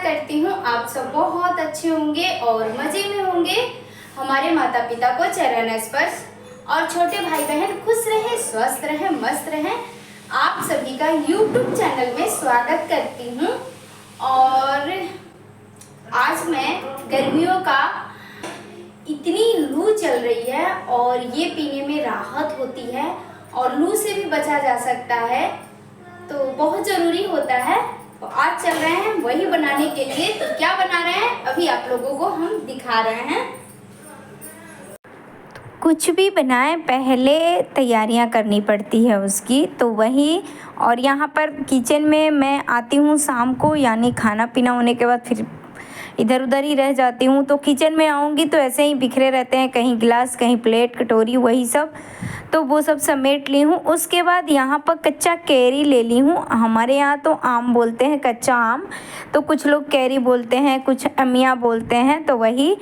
करती हूँ आप सब बहुत अच्छे होंगे और मज़े में होंगे। हमारे माता पिता को चरण स्पर्श और छोटे भाई बहन खुश रहें, स्वस्थ रहें, मस्त रहें। आप सभी का YouTube चैनल में स्वागत करती हूँ। और आज मैं गर्मियों का इतनी लू चल रही है और ये पीने में राहत होती है और लू से भी बचा जा सकता है, तो बहुत ज़रूरी होता है। तो आज चल रहे हैं वही बनाने के लिए। तो क्या बना रहे हैं अभी आप लोगों को हम दिखा रहे हैं। कुछ भी बनाएं पहले तैयारियां करनी पड़ती है उसकी, तो वही। और यहाँ पर किचन में मैं आती हूँ शाम को, यानी खाना पीना होने के बाद फिर इधर उधर ही रह जाती हूँ। तो किचन में आऊँगी तो ऐसे ही बिखरे रहते हैं, कहीं गिलास, कहीं प्लेट, कटोरी, वही सब। तो वो सब समेट ली हूँ। उसके बाद यहाँ पर कच्चा कैरी ले ली हूँ। हमारे यहाँ तो आम बोलते हैं, कच्चा आम, तो कुछ लोग कैरी बोलते हैं, कुछ अमिया बोलते हैं, तो वही।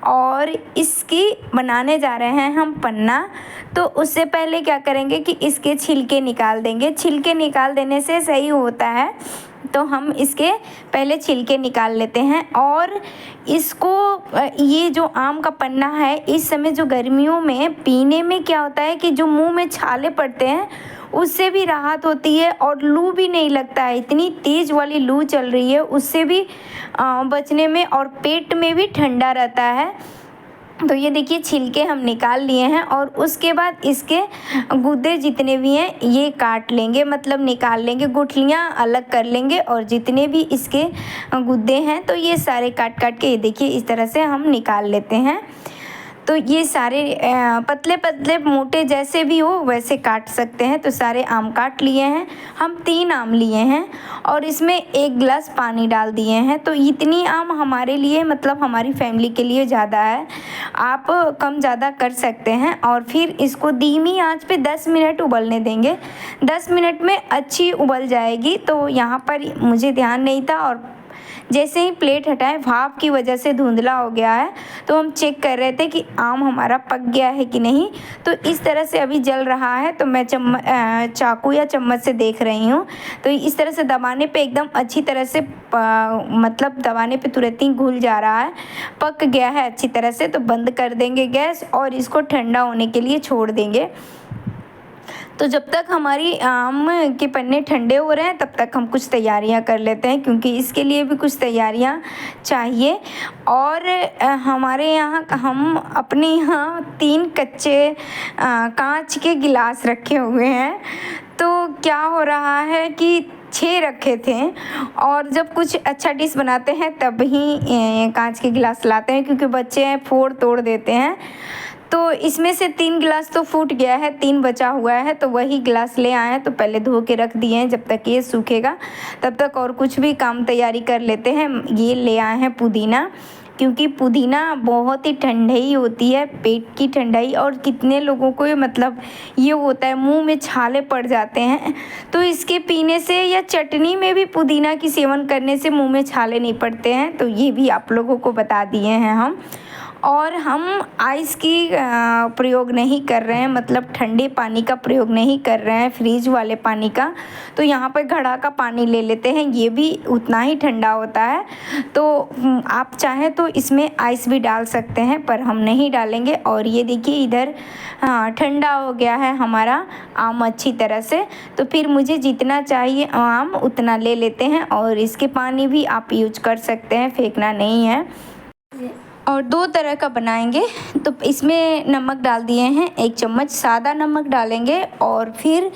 और इसकी बनाने जा रहे हैं हम पन्ना। तो उससे पहले क्या करेंगे कि इसके छिलके निकाल देंगे। छिलके निकाल देने से सही होता है, तो हम इसके पहले छिलके निकाल लेते हैं। और इसको, ये जो आम का पन्ना है, इस समय जो गर्मियों में पीने में क्या होता है कि जो मुंह में छाले पड़ते हैं उससे भी राहत होती है और लू भी नहीं लगता है। इतनी तेज़ वाली लू चल रही है, उससे भी बचने में, और पेट में भी ठंडा रहता है। तो ये देखिए छिलके हम निकाल लिए हैं और उसके बाद इसके गुद्दे जितने भी हैं ये काट लेंगे, मतलब निकाल लेंगे, गुठलियाँ अलग कर लेंगे। और जितने भी इसके गुद्दे हैं तो ये सारे काट काट के, ये देखिए इस तरह से हम निकाल लेते हैं। तो ये सारे पतले पतले मोटे जैसे भी हो वैसे काट सकते हैं। तो सारे आम काट लिए हैं हम, 3 आम लिए हैं और इसमें 1 गिलास पानी डाल दिए हैं। तो इतनी आम हमारे लिए, मतलब हमारी फैमिली के लिए ज़्यादा है, आप कम ज़्यादा कर सकते हैं। और फिर इसको धीमी आंच पे 10 मिनट उबलने देंगे। 10 मिनट में अच्छी उबल जाएगी। तो यहाँ पर मुझे ध्यान नहीं था और जैसे ही प्लेट हटाए, भाप की वजह से धुंधला हो गया है। तो हम चेक कर रहे थे कि आम हमारा पक गया है कि नहीं। तो इस तरह से अभी जल रहा है, तो मैं चाकू या चम्मच से देख रही हूँ। तो इस तरह से दबाने पे एकदम अच्छी तरह से मतलब दबाने पे तुरंत ही घुल जा रहा है, पक गया है अच्छी तरह से। तो बंद कर देंगे गैस और इसको ठंडा होने के लिए छोड़ देंगे। तो जब तक हमारी आम के पन्ने ठंडे हो रहे हैं तब तक हम कुछ तैयारियां कर लेते हैं, क्योंकि इसके लिए भी कुछ तैयारियां चाहिए। और हमारे यहाँ, हम अपने यहाँ 3 कच्चे कांच के गिलास रखे हुए हैं। तो क्या हो रहा है कि 6 रखे थे, और जब कुछ अच्छा डिश बनाते हैं तब ही कांच के गिलास लाते हैं, क्योंकि बच्चे फोड़ तोड़ देते हैं। तो इसमें से 3 गिलास तो फूट गया है, 3 बचा हुआ है। तो वही गिलास ले आए हैं, तो पहले धो के रख दिए हैं। जब तक ये सूखेगा तब तक और कुछ भी काम तैयारी कर लेते हैं। ये ले आए हैं पुदीना, क्योंकि पुदीना बहुत ही ठंडाई होती है, पेट की ठंडाई। और कितने लोगों को मतलब ये होता है मुंह में छाले पड़ जाते हैं, तो इसके पीने से या चटनी में भी पुदीना की सेवन करने से मुंह में छाले नहीं पड़ते हैं। तो ये भी आप लोगों को बता दिए हैं हम। और हम आइस की प्रयोग नहीं कर रहे हैं, मतलब ठंडे पानी का प्रयोग नहीं कर रहे हैं, फ्रीज वाले पानी का। तो यहाँ पर घड़ा का पानी ले लेते हैं, ये भी उतना ही ठंडा होता है। तो आप चाहें तो इसमें आइस भी डाल सकते हैं, पर हम नहीं डालेंगे। और ये देखिए इधर ठंडा हो गया है हमारा आम अच्छी तरह से। तो फिर मुझे जितना चाहिए आम उतना ले लेते हैं। और इसके पानी भी आप यूज कर सकते हैं, फेंकना नहीं है। और 2 तरह का बनाएंगे। तो इसमें नमक डाल दिए हैं, 1 चम्मच सादा नमक डालेंगे और फिर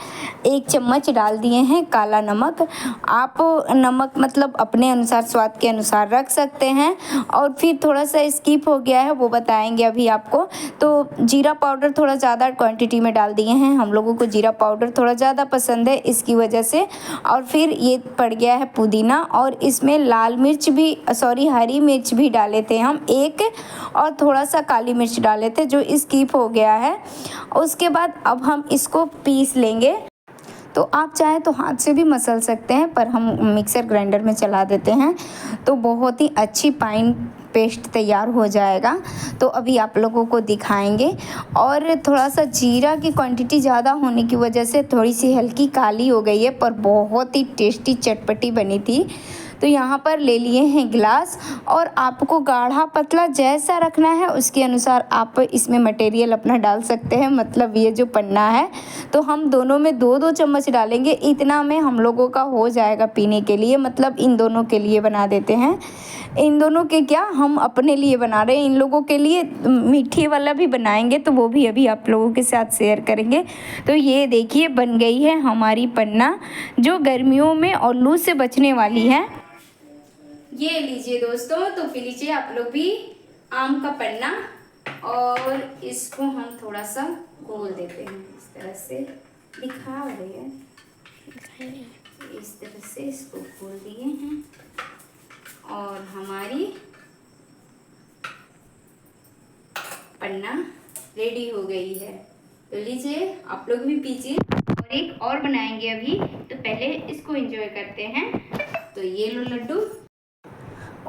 1 चम्मच डाल दिए हैं काला नमक। आप नमक मतलब अपने अनुसार, स्वाद के अनुसार रख सकते हैं। और फिर थोड़ा सा स्किप हो गया है, वो बताएंगे अभी आपको। तो जीरा पाउडर थोड़ा ज़्यादा क्वांटिटी में डाल दिए हैं, हम लोगों को जीरा पाउडर थोड़ा ज़्यादा पसंद है इसकी वजह से। और फिर ये पड़ गया है पुदीना, और इसमें लाल मिर्च भी, सॉरी हरी मिर्च भी डाले थे हम 1, और थोड़ा सा काली मिर्च डाले थे जो स्किप हो गया है। उसके बाद अब हम इसको पीस लेंगे। तो आप चाहे तो हाथ से भी मसल सकते हैं, पर हम मिक्सर ग्राइंडर में चला देते हैं, तो बहुत ही अच्छी फाइन पेस्ट तैयार हो जाएगा। तो अभी आप लोगों को दिखाएंगे। और थोड़ा सा जीरा की क्वांटिटी ज़्यादा होने की वजह से थोड़ी सी हल्की काली हो गई है, पर बहुत ही टेस्टी चटपटी बनी थी। तो यहाँ पर ले लिए हैं गिलास, और आपको गाढ़ा पतला जैसा रखना है उसके अनुसार आप इसमें मटेरियल अपना डाल सकते हैं। मतलब ये जो पन्ना है तो हम दोनों में 2-2 चम्मच डालेंगे, इतना में हम लोगों का हो जाएगा पीने के लिए। मतलब इन दोनों के लिए बना देते हैं, इन दोनों के क्या, हम अपने लिए बना रहे हैं, इन लोगों के लिए मीठे वाला भी बनाएंगे तो वो भी अभी आप लोगों के साथ शेयर करेंगे। तो ये देखिए बन गई है हमारी पन्ना, जो गर्मियों में और लू से बचने वाली है। ये लीजिए दोस्तों, तो पी लीजिए आप लोग भी आम का पन्ना। और इसको हम थोड़ा सा घोल देते हैं, इस तरह से दिखा रहे हैं, इस तरह से इसको घोल दिए हैं और हमारी पन्ना रेडी हो गई है। तो लीजिए आप लोग भी पीजिए। और एक और बनाएंगे अभी, तो पहले इसको एंजॉय करते हैं। तो ये लो लड्डू।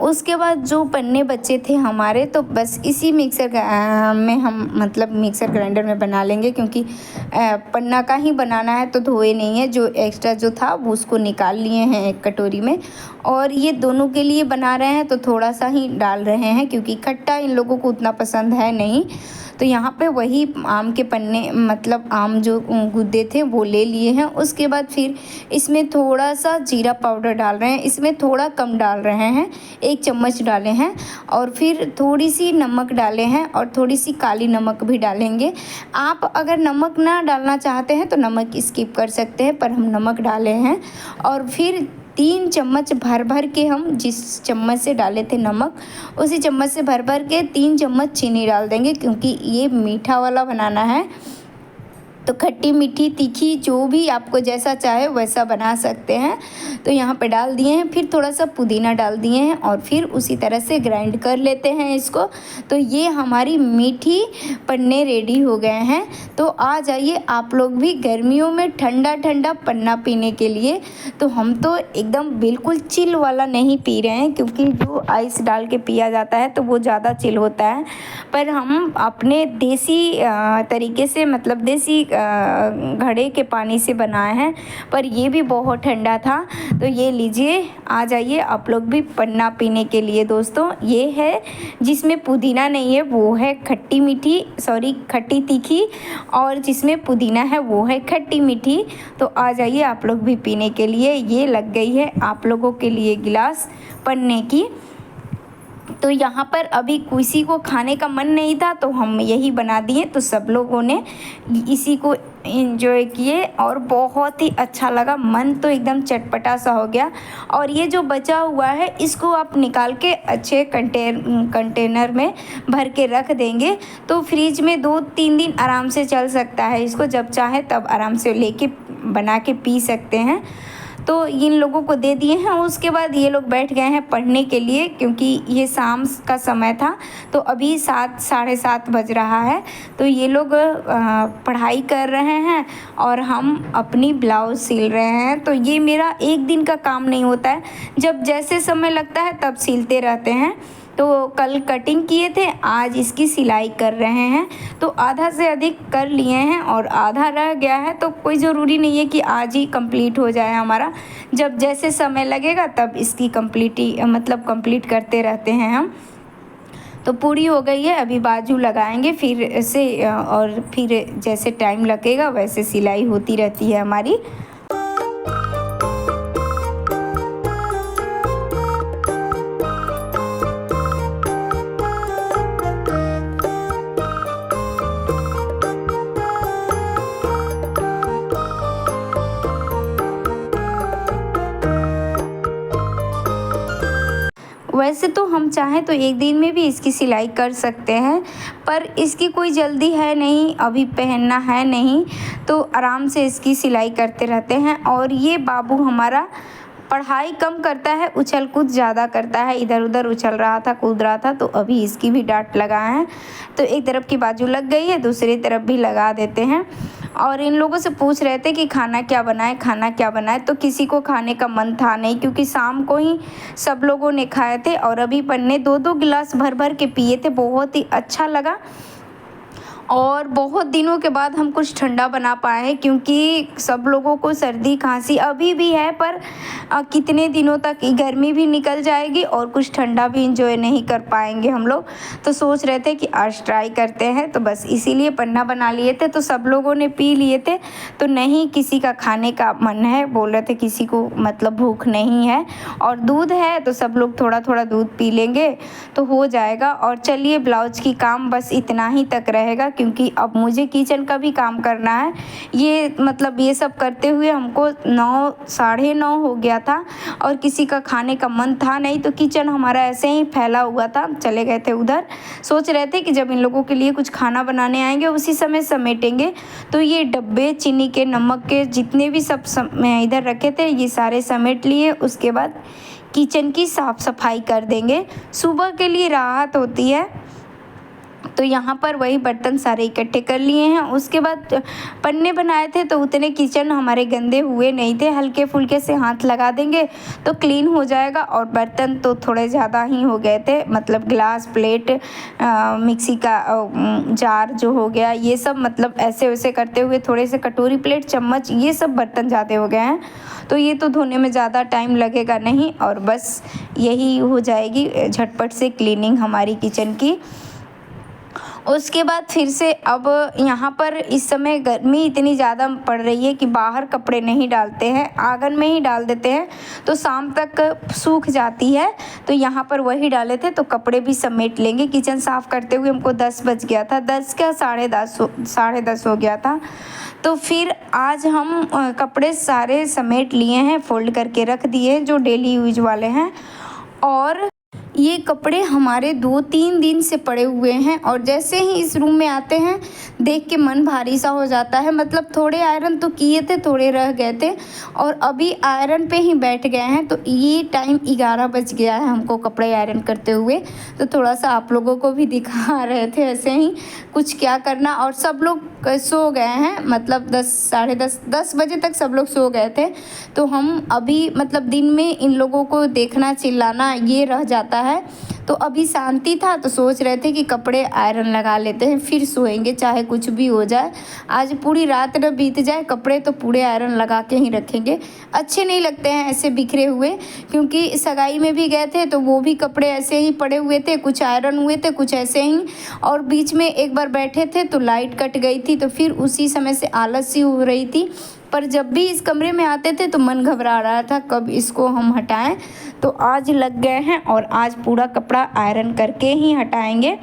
उसके बाद जो पन्ने बचे थे हमारे, तो बस इसी मिक्सर में हम मतलब मिक्सर ग्राइंडर में बना लेंगे, क्योंकि पन्ना का ही बनाना है तो धोए नहीं है। जो एक्स्ट्रा जो था वो उसको निकाल लिए हैं एक कटोरी में। और ये दोनों के लिए बना रहे हैं तो थोड़ा सा ही डाल रहे हैं, क्योंकि खट्टा इन लोगों को उतना पसंद है नहीं। तो यहाँ पे वही आम के पन्ने मतलब आम जो गुद्दे थे वो ले लिए हैं। उसके बाद फिर इसमें थोड़ा सा जीरा पाउडर डाल रहे हैं, इसमें थोड़ा कम डाल रहे हैं, 1 चम्मच डाले हैं। और फिर थोड़ी सी नमक डाले हैं और थोड़ी सी काली नमक भी डालेंगे। आप अगर नमक ना डालना चाहते हैं तो नमक स्किप कर सकते हैं, पर हम नमक डाले हैं। और फिर 3 चम्मच भर भर के, हम जिस चम्मच से डाले थे नमक उसी चम्मच से भर भर के 3 चम्मच चीनी डाल देंगे, क्योंकि ये मीठा वाला बनाना है। तो खट्टी मीठी तीखी जो भी आपको जैसा चाहे वैसा बना सकते हैं। तो यहाँ पे डाल दिए हैं, फिर थोड़ा सा पुदीना डाल दिए हैं और फिर उसी तरह से ग्राइंड कर लेते हैं इसको। तो ये हमारी मीठी पन्ने रेडी हो गए हैं। तो आ जाइए आप लोग भी गर्मियों में ठंडा ठंडा पन्ना पीने के लिए। तो हम तो एकदम बिल्कुल चिल वाला नहीं पी रहे हैं, क्योंकि जो आइस डाल के पिया जाता है तो वो ज़्यादा चिल होता है, पर हम अपने देसी तरीके से मतलब देसी घड़े के पानी से बनाए हैं, पर ये भी बहुत ठंडा था। तो ये लीजिए, आ जाइए आप लोग भी पन्ना पीने के लिए। दोस्तों ये है जिसमें पुदीना नहीं है वो है खट्टी तीखी, और जिसमें पुदीना है वो है खट्टी मीठी। तो आ जाइए आप लोग भी पीने के लिए। ये लग गई है आप लोगों के लिए गिलास पन्ने की। तो यहाँ पर अभी किसी को खाने का मन नहीं था तो हम यही बना दिए, तो सब लोगों ने इसी को एंजॉय किए और बहुत ही अच्छा लगा। मन तो एकदम चटपटा सा हो गया। और ये जो बचा हुआ है इसको आप निकाल के अच्छे कंटेनर में भर के रख देंगे तो फ्रिज में 2-3 दिन आराम से चल सकता है। इसको जब चाहे तब आराम से लेके बना के पी सकते हैं। तो इन लोगों को दे दिए हैं। उसके बाद ये लोग बैठ गए हैं पढ़ने के लिए, क्योंकि ये शाम का समय था। तो अभी 7 साढ़े 7 बज रहा है। तो ये लोग पढ़ाई कर रहे हैं और हम अपनी ब्लाउज़ सिल रहे हैं। तो ये मेरा एक दिन का काम नहीं होता है, जब जैसे समय लगता है तब सिलते रहते हैं। तो कल कटिंग किए थे, आज इसकी सिलाई कर रहे हैं। तो आधा से अधिक कर लिए हैं और आधा रह गया है। तो कोई ज़रूरी नहीं है कि आज ही कंप्लीट हो जाए हमारा, जब जैसे समय लगेगा तब इसकी कंप्लीट करते रहते हैं हम। तो पूरी हो गई है, अभी बाजू लगाएंगे फिर से, और फिर जैसे टाइम लगेगा वैसे सिलाई होती रहती है हमारी। वैसे तो हम चाहें तो एक दिन में भी इसकी सिलाई कर सकते हैं, पर इसकी कोई जल्दी है नहीं, अभी पहनना है नहीं, तो आराम से इसकी सिलाई करते रहते हैं। और ये बाबू हमारा पढ़ाई कम करता है, उछल कूद ज़्यादा करता है, इधर उधर उछल रहा था, कूद रहा था। तो अभी इसकी भी डांट लगाए हैं। तो एक तरफ की बाजू लग गई है, दूसरी तरफ भी लगा देते हैं। और इन लोगों से पूछ रहे थे कि खाना क्या बनाए, तो किसी को खाने का मन था नहीं, क्योंकि शाम को ही सब लोगों ने खाए थे। और अभी पन्ने 2-2 गिलास भर भर के पिए थे, बहुत ही अच्छा लगा। और बहुत दिनों के बाद हम कुछ ठंडा बना पाए हैं, क्योंकि सब लोगों को सर्दी खांसी अभी भी है, पर कितने दिनों तक गर्मी भी निकल जाएगी और कुछ ठंडा भी इंजॉय नहीं कर पाएंगे हम लोग। तो सोच रहे थे कि आज ट्राई करते हैं, तो बस इसीलिए पन्ना बना लिए थे। तो सब लोगों ने पी लिए थे, तो नहीं किसी का खाने का मन है, बोल रहे थे किसी को मतलब भूख नहीं है, और दूध है तो सब लोग थोड़ा थोड़ा दूध पी लेंगे तो हो जाएगा। और चलिए ब्लाउज की काम बस इतना ही तक रहेगा, क्योंकि अब मुझे किचन का भी काम करना है। ये मतलब ये सब करते हुए हमको 9 साढ़े 9 हो गया था और किसी का खाने का मन था नहीं, तो किचन हमारा ऐसे ही फैला हुआ था। चले गए थे उधर, सोच रहे थे कि जब इन लोगों के लिए कुछ खाना बनाने आएंगे उसी समय समेटेंगे। तो ये डब्बे चीनी के, नमक के, जितने भी सब इधर रखे थे ये सारे समेट लिए। उसके बाद किचन की साफ़ सफाई कर देंगे, सुबह के लिए राहत होती है। तो यहाँ पर वही बर्तन सारे इकट्ठे कर लिए हैं। उसके बाद पन्ने बनाए थे तो उतने किचन हमारे गंदे हुए नहीं थे, हल्के फुल्के से हाथ लगा देंगे तो क्लीन हो जाएगा। और बर्तन तो थोड़े ज़्यादा ही हो गए थे, मतलब ग्लास, प्लेट, मिक्सी का जार जो हो गया, ये सब मतलब ऐसे वैसे करते हुए थोड़े से कटोरी, प्लेट, चम्मच, ये सब बर्तन ज़्यादा हो गए हैं। तो ये तो धोने में ज़्यादा टाइम लगेगा नहीं, और बस यही हो जाएगी झटपट से क्लीनिंग हमारी किचन की। उसके बाद फिर से अब यहाँ पर इस समय गर्मी इतनी ज़्यादा पड़ रही है कि बाहर कपड़े नहीं डालते हैं, आंगन में ही डाल देते हैं, तो शाम तक सूख जाती है। तो यहाँ पर वही डाले थे, तो कपड़े भी समेट लेंगे। किचन साफ़ करते हुए हमको 10 बज गया था, 10 क्या साढ़े 10 हो गया था। तो फिर आज हम कपड़े सारे समेट लिए हैं, फोल्ड करके रख दिए जो डेली यूज वाले हैं। और ये कपड़े हमारे 2-3 दिन से पड़े हुए हैं, और जैसे ही इस रूम में आते हैं देख के मन भारी सा हो जाता है। मतलब थोड़े आयरन तो किए थे, थोड़े रह गए थे, और अभी आयरन पे ही बैठ गए हैं। तो ये टाइम 11 बज गया है हमको कपड़े आयरन करते हुए। तो थोड़ा सा आप लोगों को भी दिखा रहे थे ऐसे ही कुछ क्या करना। और सब लोग सो गए हैं, मतलब 10 साढ़े 10 बजे तक सब लोग सो गए थे। तो हम अभी मतलब दिन में इन लोगों को देखना, चिल्लाना ये रह जाता है। तो अभी शांति था, तो सोच रहे थे कि कपड़े आयरन लगा लेते हैं, फिर सोएंगे चाहे कुछ भी हो जाए। आज पूरी रात न बीत जाए, कपड़े तो पूरे आयरन लगा के ही रखेंगे। अच्छे नहीं लगते हैं ऐसे बिखरे हुए, क्योंकि सगाई में भी गए थे तो वो भी कपड़े ऐसे ही पड़े हुए थे, कुछ आयरन हुए थे, कुछ ऐसे ही। और बीच में एक बार बैठे थे तो लाइट कट गई थी, तो फिर उसी समय से आलस सी हो रही थी। पर जब भी इस कमरे में आते थे तो मन घबरा रहा था कब इसको हम हटाएं। तो आज लग गए हैं और आज पूरा कपड़ा आयरन करके ही हटाएंगे।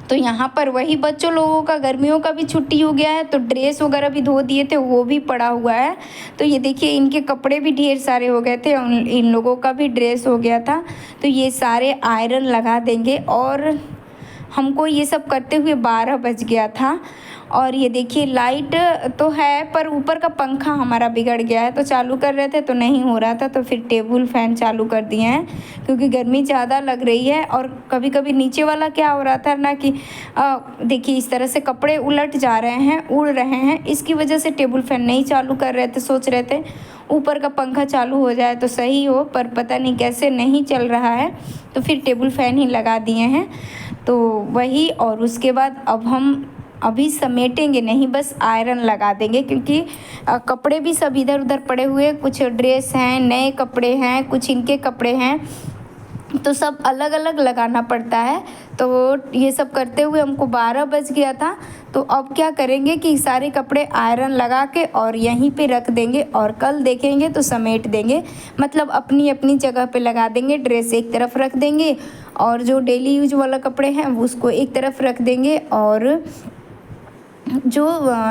तो यहाँ पर वही बच्चों लोगों का गर्मियों का भी छुट्टी हो गया है, तो ड्रेस वगैरह भी धो दिए थे, वो भी पड़ा हुआ है। तो ये देखिए इनके कपड़े भी ढेर सारे हो गए थे, इन लोगों का भी ड्रेस हो गया था। तो ये सारे आयरन लगा देंगे। और हमको ये सब करते हुए 12 बज गया था। और ये देखिए लाइट तो है, पर ऊपर का पंखा हमारा बिगड़ गया है, तो चालू कर रहे थे तो नहीं हो रहा था, तो फिर टेबल फैन चालू कर दिए हैं, क्योंकि गर्मी ज़्यादा लग रही है। और कभी कभी नीचे वाला क्या हो रहा था ना कि देखिए इस तरह से कपड़े उलट जा रहे हैं, उड़ रहे हैं, इसकी वजह से टेबल फैन नहीं चालू कर रहे थे। सोच रहे थे ऊपर का पंखा चालू हो जाए तो सही हो, पर पता नहीं कैसे नहीं चल रहा है, तो फिर टेबल फैन ही लगा दिए हैं। तो वही, और उसके बाद अब हम अभी समेटेंगे नहीं, बस आयरन लगा देंगे, क्योंकि कपड़े भी सब इधर उधर पड़े हुए, कुछ ड्रेस हैं, नए कपड़े हैं, कुछ इनके कपड़े हैं, तो सब अलग अलग लगाना पड़ता है। तो ये सब करते हुए हमको 12 बज गया था। तो अब क्या करेंगे कि सारे कपड़े आयरन लगा के और यहीं पे रख देंगे, और कल देखेंगे तो समेट देंगे, मतलब अपनी अपनी जगह पे लगा देंगे। ड्रेस एक तरफ रख देंगे और जो डेली यूज वाला कपड़े हैं उसको एक तरफ रख देंगे, और जो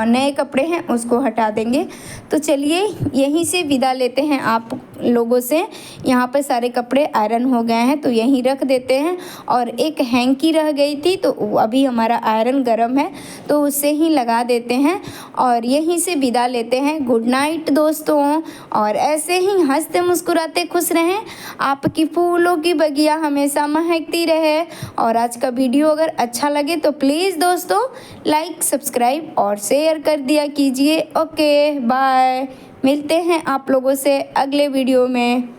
नए कपड़े हैं उसको हटा देंगे। तो चलिए यहीं से विदा लेते हैं आप लोगों से। यहाँ पे सारे कपड़े आयरन हो गए हैं तो यहीं रख देते हैं। और एक हैंकी रह गई थी, तो अभी हमारा आयरन गर्म है तो उससे ही लगा देते हैं, और यहीं से विदा लेते हैं। गुड नाइट दोस्तों, और ऐसे ही हंसते मुस्कुराते खुश रहें, आपकी फूलों की बगिया हमेशा महकती रहे। और आज का वीडियो अगर अच्छा लगे तो प्लीज़ दोस्तों लाइक, सब्सक्राइब और शेयर कर दिया कीजिए। ओके बाय, मिलते हैं आप लोगों से अगले वीडियो में।